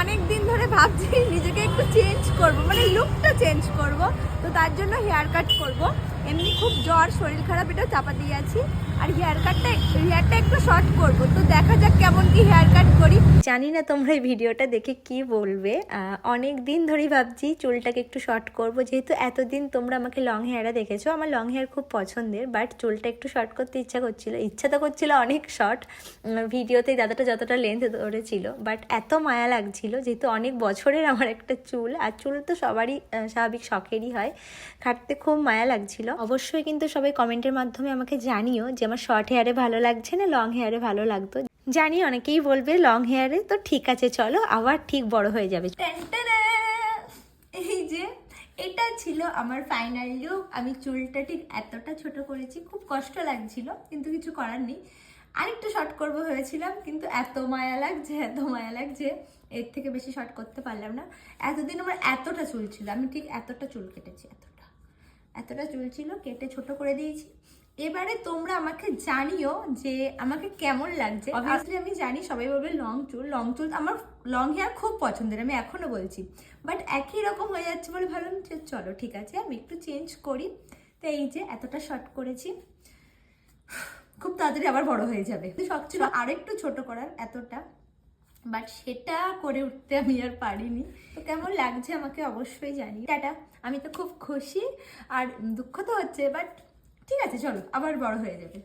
অনেক দিন ধরে ভাবছি নিজেকে একটু চেঞ্জ করব, মানে লুকটা চেঞ্জ করব। তো তার জন্য হেয়ার কাট করব। এমনি খুব জ্বর, শরীর খারাপ, এটা চাপা দিয়ে আছি। আর হেয়ারটা একটু শর্ট করব। তো দেখা যাক কেমন কি হেয়ার কাট করি। জানি না তোমরা এই ভিডিওটা দেখে কি বলবে। অনেক দিন ধরেই ভাবছি চুলটাকে একটু শর্ট করব, যেহেতু এতদিন তোমরা আমাকে লং হেয়ারে দেখেছো। আমার লং হেয়ার খুব পছন্দের, বাট চুলটা একটু শর্ট করতে ইচ্ছা তো করছিল অনেক শর্ট। ভিডিওতে দাদাটা যতটা লেন্থ ধরেছিল, বাট এত মায়া লাগছিল, যেহেতু অনেক বছরের আমার একটা চুল, আর চুল তো সবারই স্বাভাবিক শখেরই হয়, কাটতে খুব মায়া লাগছিল। অবশ্যই কিন্তু সবাই কমেন্টের মাধ্যমে আমাকে জানিও যে আমার শর্ট হেয়ারে ভালো লাগছে না লং হেয়ারে ভালো লাগতো। জানি অনেকেই বলবে লং হেয়ারে, তো ঠিক আছে, চলো আবার ঠিক বড় হয়ে যাবে। এই যে এটা ছিল আমার ফাইনাল লুক। আমি চুলটা ঠিক এতটা ছোট করেছি, খুব কষ্ট লাগছিল, কিন্তু কিছু করার নেই। আরেকটু শর্ট করবো ভেবেছিলাম, কিন্তু এত মায়া লাগছে, এর থেকে বেশি শর্ট করতে পারলাম না। এতদিন আমার এতটা চুল ছিল, আমি ঠিক এতটা চুল কেটেছি, এতটা চুল ছিল, কেটে ছোট করে দিয়েছি। এবারে তোমরা আমাকে জানিও যে আমাকে কেমন লাগছে। অবভিয়াসলি আমি জানি সবাই বলবে লং চুল আমার লং হেয়ার খুব পছন্দের, আমি এখনো বলছি, বাট একই রকম হয়ে যাচ্ছে বলে ভাবলাম যে চলো ঠিক আছে আমি একটু চেঞ্জ করি। তো এই যে এতটা শর্ট করেছি, খুব তাড়াতাড়ি আবার বড় হয়ে যাবে। শখ ছিল আরো একটু ছোট করার এতটা, বাট সেটা করে উঠতে আমি আর পারিনি। তো কেমন লাগছে আমাকে অবশ্যই জানি। টাটা। আমি তো খুব খুশি, আর দুঃখ তো হচ্ছে, বাট ঠিক আছে চলো আবার বড় হয়ে যাবে।